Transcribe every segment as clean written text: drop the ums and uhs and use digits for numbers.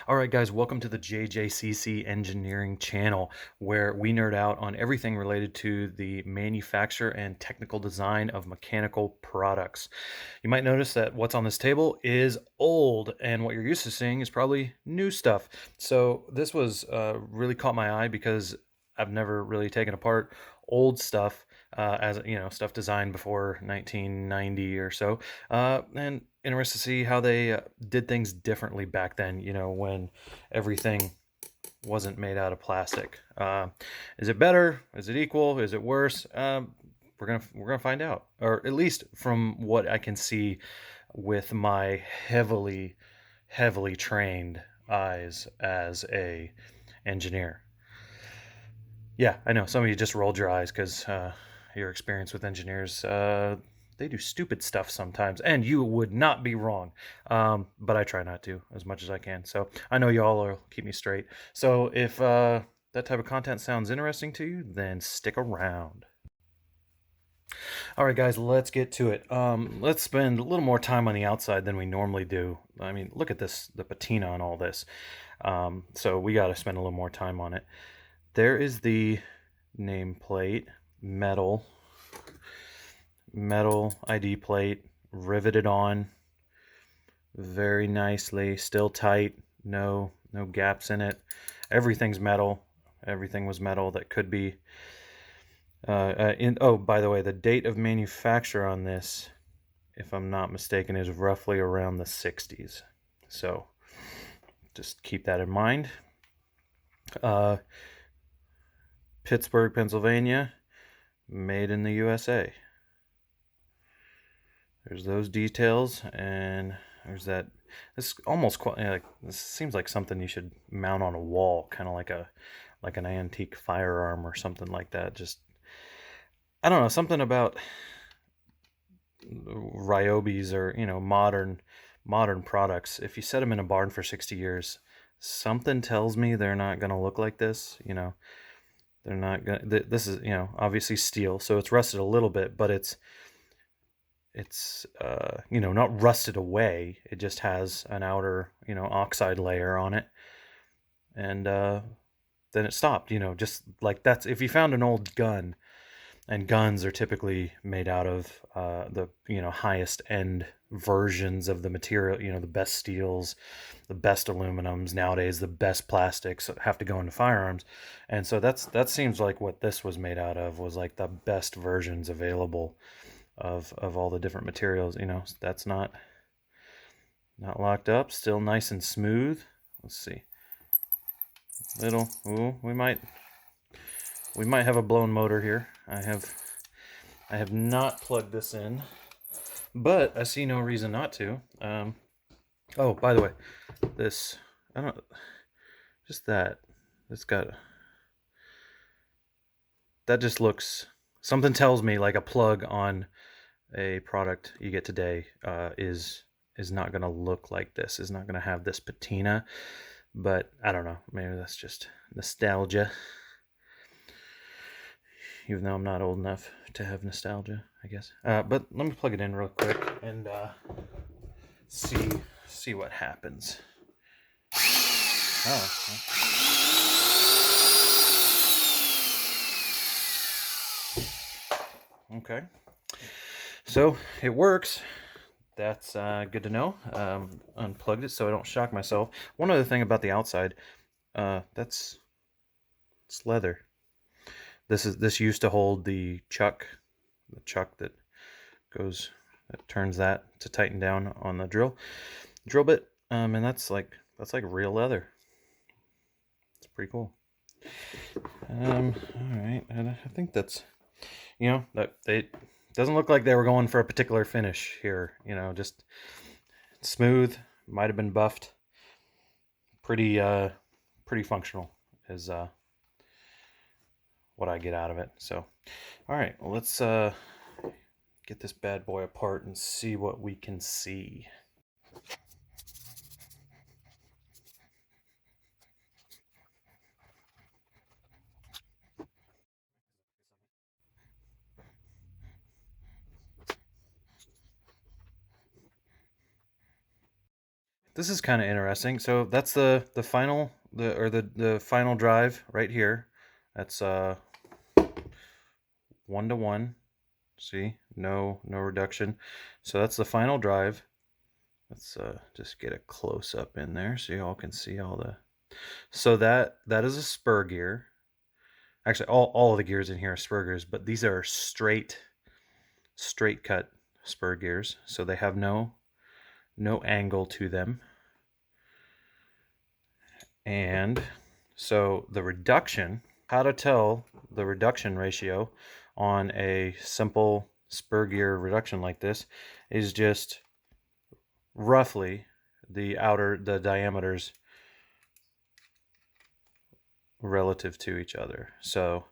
All right, guys, welcome to the JJCC Engineering channel, where we nerd out on everything related to the manufacture and technical design of mechanical products. You might notice that what's on this table is old, and what you're used to seeing is probably new stuff. So this was really caught my eye because I've never really taken apart old stuff, as you know, stuff designed before 1990 or so, and interested to see how they did things differently back then. You know, when everything wasn't made out of plastic. Is it better? Is it equal? Is it worse? We're gonna find out, or at least from what I can see with my heavily trained eyes as a engineer. Yeah, I know. Some of you just rolled your eyes because your experience with engineers, they do stupid stuff sometimes, and you would not be wrong. But I try not to as much as I can. So I know y'all will keep me straight. So if that type of content sounds interesting to you, then stick around. All right, guys, let's get to it. Let's spend a little more time on the outside than we normally do. I mean, look at this, the patina on all this. So we got to spend a little more time on it. There is the nameplate, metal ID plate, riveted on very nicely, still tight, no gaps in it. Everything's metal. Everything was metal that could be. Oh, by the way, the date of manufacture on this, if I'm not mistaken, is roughly around the 60s. So just keep that in mind. Pittsburg, Pennsylvania, made in the USA. There's those details, and there's that. This almost like this seems like something you should mount on a wall, kind of like an antique firearm or something like that. Just I don't know, something about Ryobis or modern products. If you set them in a barn for 60 years, something tells me they're not going to look like this. They're not going. This is obviously steel, so it's rusted a little bit, but it's not rusted away. It just has an outer oxide layer on it, and then it stopped. Just like that's if you found an old gun, and guns are typically made out of the highest end versions of the material. The best steels, the best aluminums nowadays, the best plastics have to go into firearms, and so that seems like what this was made out of was like the best versions available of all the different materials. That's not locked up, still nice and smooth. Let's see, we might have a blown motor here. I have not plugged this in, but I see no reason not to. Oh, by the way, this I don't just that it's got that just looks, something tells me like a plug on a product you get today is not going to look like this, is not going to have this patina. But I don't know, maybe that's just nostalgia, even though I'm not old enough to have nostalgia, I guess. But let me plug it in real quick and see what happens. Okay, so it works. That's good to know. Unplugged it so I don't shock myself. One other thing about the outside, it's leather. This used to hold the chuck that turns that to tighten down on the drill bit. And that's like real leather. It's pretty cool. All right, and I think that's that they doesn't look like they were going for a particular finish here. Just smooth. Might have been buffed. Pretty functional is what I get out of it. So, all right, well, let's get this bad boy apart and see what we can see. this is kind of interesting. So that's the final the final drive right here. That's 1-to-1. See, no reduction. So that's the final drive. Let's just get a close up in there so you all can see all the. So that is a spur gear. Actually, all of the gears in here are spur gears, but these are straight cut spur gears, so they have no angle to them. And so the reduction, how to tell the reduction ratio on a simple spur gear reduction like this is just roughly the diameters relative to each other. So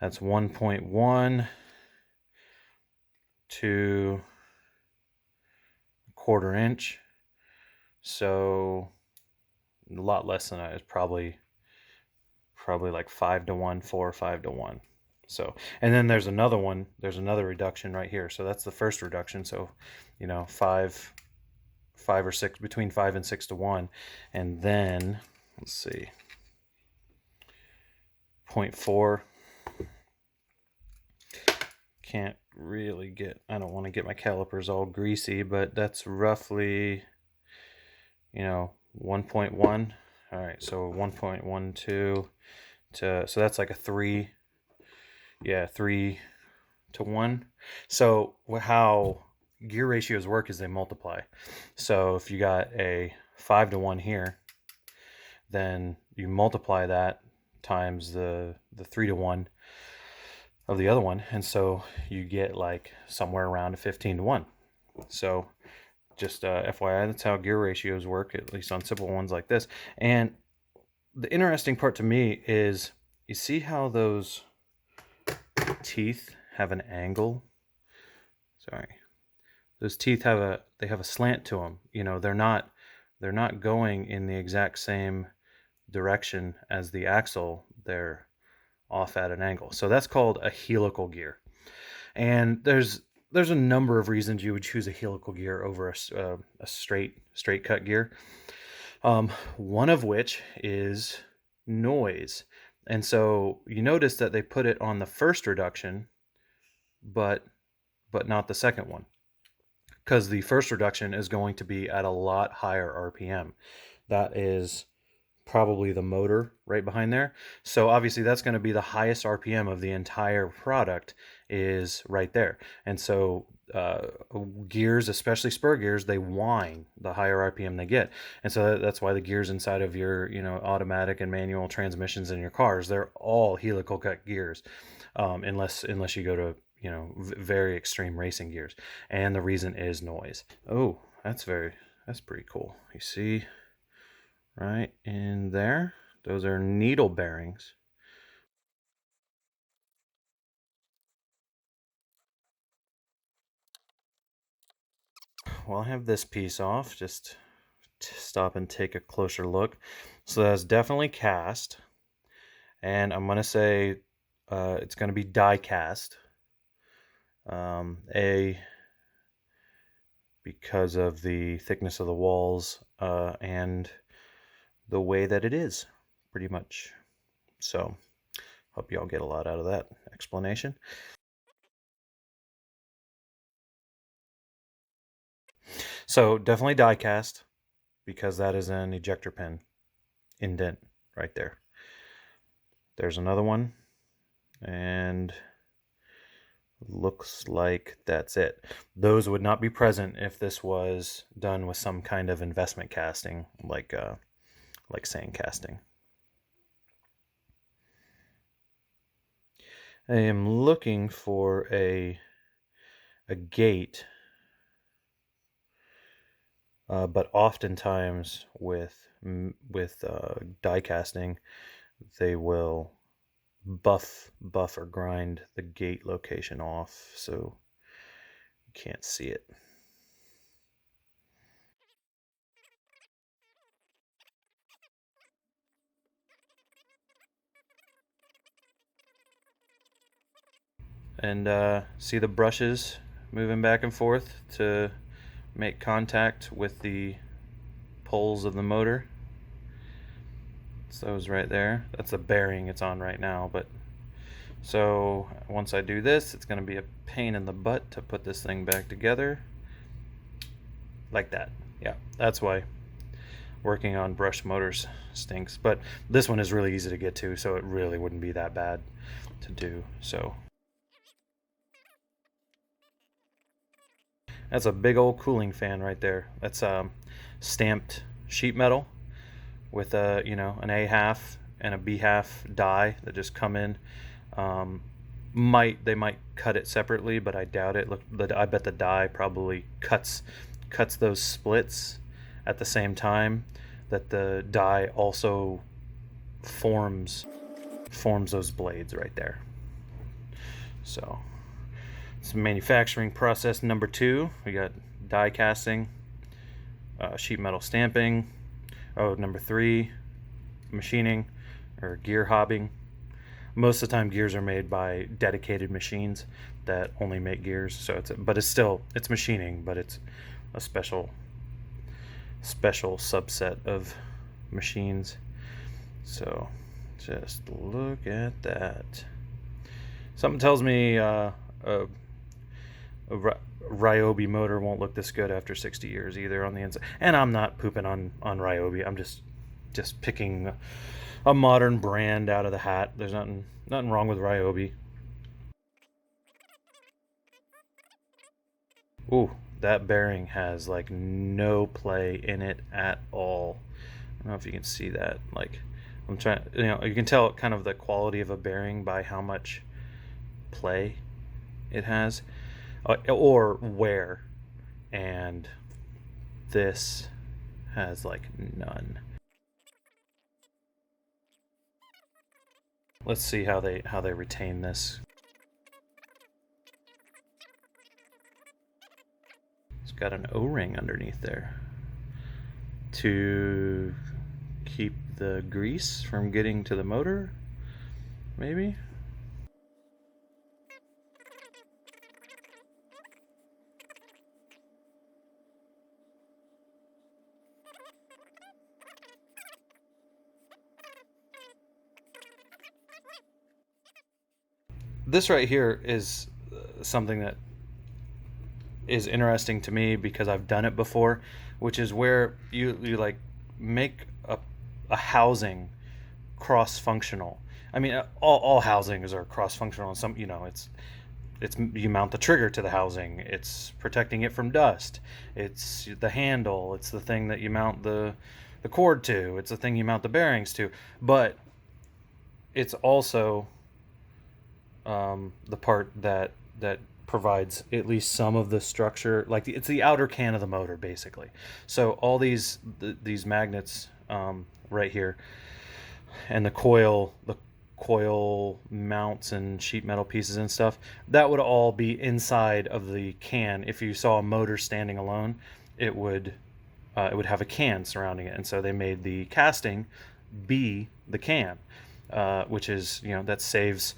that's 1.1 to 1/4 inch. So a lot less than that. It's probably like 5-to-1, 4 or 5-to-1. So, and then there's another one. There's another reduction right here. So that's the first reduction. So, 5 or 6, between 5 and 6-to-1, and then let's see, 0.4. Can't really get. I don't want to get my calipers all greasy, but that's roughly 1.1. All right, so 1.12 to, so that's like a 3. Yeah, 3-to-1. So how gear ratios work is they multiply. So if you got a 5-to-1 here, then you multiply that times the 3-to-1 of the other one, and so you get like somewhere around a 15-to-1. So just FYI, that's how gear ratios work, at least on simple ones like this. And the interesting part to me is, you see how those teeth have an angle? Sorry, those teeth have a slant to them. They're not going in the exact same direction as the axle. They're off at an angle. So that's called a helical gear. And there's a number of reasons you would choose a helical gear over a straight cut gear. One of which is noise. And so you notice that they put it on the first reduction, but not the second one, because the first reduction is going to be at a lot higher RPM. That is probably the motor right behind there. So obviously that's going to be the highest RPM of the entire product, is right there. And so gears, especially spur gears, they whine the higher RPM they get. And so that's why the gears inside of your automatic and manual transmissions in your cars, they're all helical cut gears, unless you go to very extreme racing gears. And the reason is noise. Oh, that's pretty cool. You see right in there, those are needle bearings. Well, I have this piece off, just to stop and take a closer look. So that's definitely cast, and I'm gonna say it's gonna be die cast. Because of the thickness of the walls and the way that it is, pretty much. So hope y'all get a lot out of that explanation. So definitely die cast, because that is an ejector pin indent right there. There's another one, and looks like that's it. Those would not be present if this was done with some kind of investment casting, like sand casting. I am looking for a gate, but oftentimes with die casting, they will buff or grind the gate location off, so you can't see it. And see the brushes moving back and forth to make contact with the poles of the motor. It's those right there. That's the bearing it's on right now. But so once I do this, it's going to be a pain in the butt to put this thing back together like that. Yeah, that's why working on brush motors stinks. But this one is really easy to get to, so it really wouldn't be that bad to do. So that's a big old cooling fan right there. That's stamped sheet metal with a an A half and a B half die that just come in. Um, they might cut it separately, but I doubt it. Look, I bet the die probably cuts those splits at the same time that the die also forms those blades right there. So it's manufacturing process number 2. We got die casting, sheet metal stamping. Oh, number 3, machining or gear hobbing. Most of the time gears are made by dedicated machines that only make gears, so it's machining, but it's a special subset of machines. So just look at that. Something tells me a Ryobi motor won't look this good after 60 years either on the inside. And I'm not pooping on Ryobi. I'm just picking a modern brand out of the hat. There's nothing wrong with Ryobi. Ooh, that bearing has like no play in it at all. I don't know if you can see that. Like, I'm trying, you can tell kind of the quality of a bearing by how much play it has, or wear. And this has like none. Let's see how they retain this. It's got an O-ring underneath there to keep the grease from getting to the motor, maybe. This right here is something that is interesting to me because I've done it before, which is where you like make a housing cross functional. I mean, all housings are cross functional. Some, it's you mount the trigger to the housing. It's protecting it from dust. It's the handle. It's the thing that you mount the cord to. It's the thing you mount the bearings to. But it's also the part that provides at least some of the structure. Like it's the outer can of the motor, basically. So all these magnets right here, and the coil mounts and sheet metal pieces and stuff, that would all be inside of the can. If you saw a motor standing alone, it would have a can surrounding it, and so they made the casting be the can, which is that saves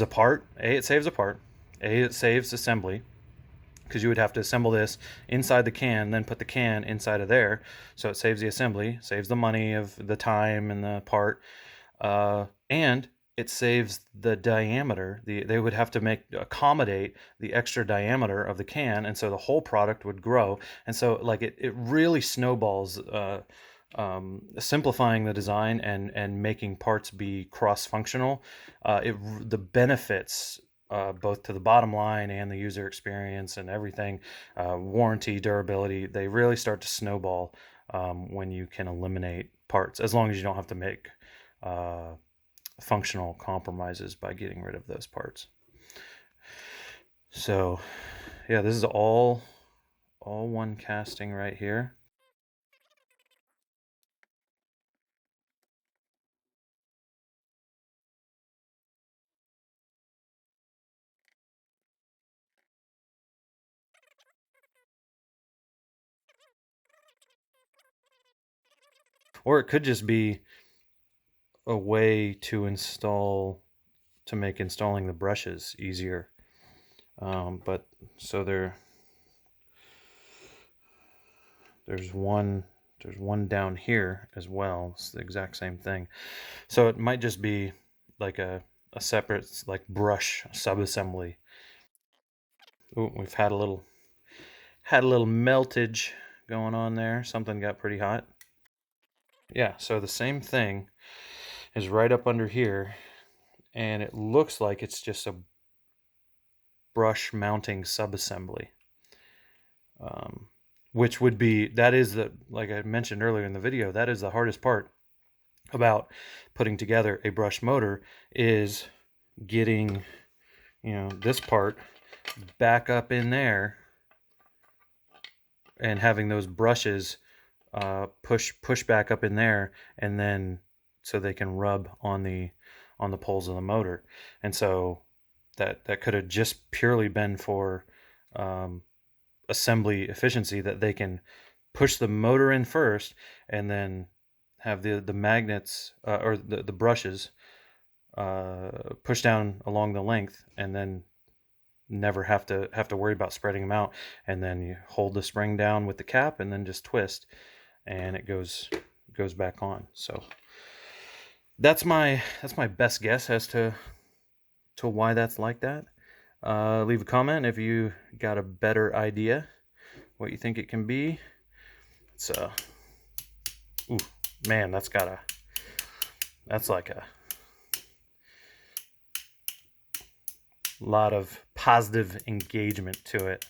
a part. It saves a part. It saves assembly, because you would have to assemble this inside the can, then put the can inside of there. So it saves the assembly, saves the money of the time and the part, and it saves the diameter. They would have to accommodate the extra diameter of the can, and so the whole product would grow. And so like it really snowballs, simplifying the design and making parts be cross-functional. The benefits, both to the bottom line and the user experience and everything, warranty, durability, they really start to snowball when you can eliminate parts, as long as you don't have to make functional compromises by getting rid of those parts. So yeah, this is all one casting right here. Or it could just be a way to make installing the brushes easier. But so there's There's one down here as well. It's the exact same thing. So it might just be like a separate like brush subassembly. Ooh, we've had a little meltage going on there. Something got pretty hot. Yeah, so the same thing is right up under here, and it looks like it's just a brush mounting subassembly. Which would be, that is the, like I mentioned earlier in the video, that is the hardest part about putting together a brush motor, is getting, this part back up in there and having those brushes push back up in there, and then so they can rub on the poles of the motor. And so that could have just purely been for assembly efficiency, that they can push the motor in first and then have the magnets or the brushes push down along the length, and then never have to worry about spreading them out. And then you hold the spring down with the cap and then just twist, and it goes back on. So that's my best guess as to why that's like that. Leave a comment if you got a better idea what you think it can be. It's ooh, man, that's like a lot of positive engagement to it.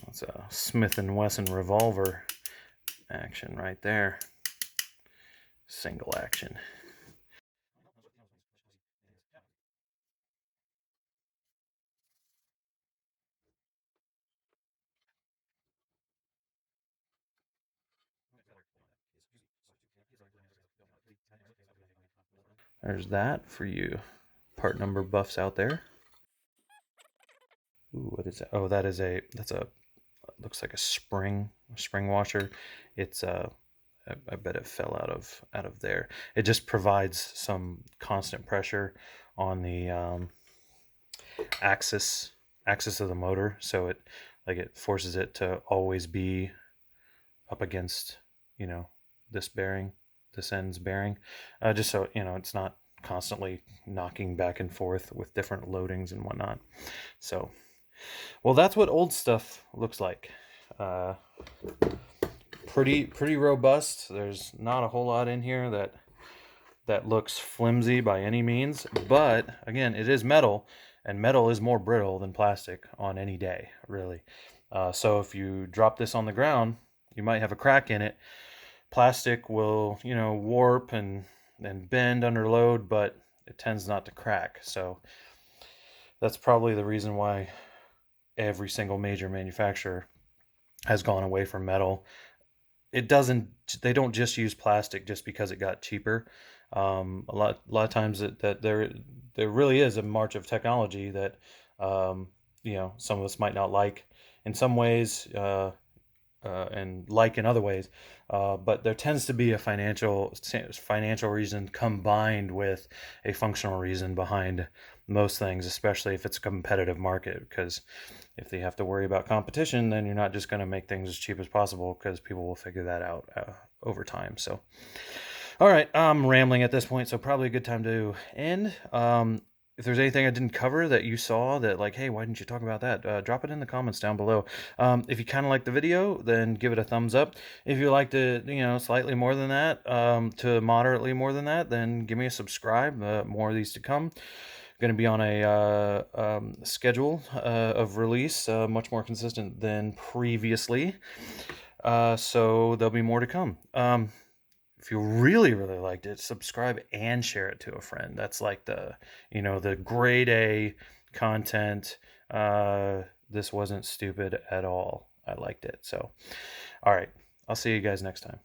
That's a Smith & Wesson revolver action right there. Single action. There's that for you part number buffs out there. Ooh, what is that? Oh, that's a, looks like a spring washer. It's I bet it fell out of there. It just provides some constant pressure on the axis of the motor, so it forces it to always be up against, this bearing, this end's bearing, just so it's not constantly knocking back and forth with different loadings and whatnot. So, well, that's what old stuff looks like. Uh, pretty robust. There's not a whole lot in here that looks flimsy by any means, but again, it is metal, and metal is more brittle than plastic on any day, really. So if you drop this on the ground, you might have a crack in it. Plastic will, warp and bend under load, but it tends not to crack. So that's probably the reason why every single major manufacturer has gone away from metal. They don't just use plastic just because it got cheaper. A lot of times that there really is a march of technology that some of us might not like in some ways, and like in other ways, but there tends to be a financial reason combined with a functional reason behind most things, especially if it's a competitive market. Because if they have to worry about competition, then you're not just going to make things as cheap as possible, because people will figure that out over time. So, all right, I'm rambling at this point, so probably a good time to end. If there's anything I didn't cover that you saw that, like, hey, why didn't you talk about that? Drop it in the comments down below. If you kind of like the video, then give it a thumbs up. If you liked it, slightly more than that, to moderately more than that, then give me a subscribe. More of these to come. Going to be on a schedule of release, much more consistent than previously. So there'll be more to come. If you really, really liked it, subscribe and share it to a friend. That's like the grade A content. This wasn't stupid at all. I liked it. So, all right. I'll see you guys next time.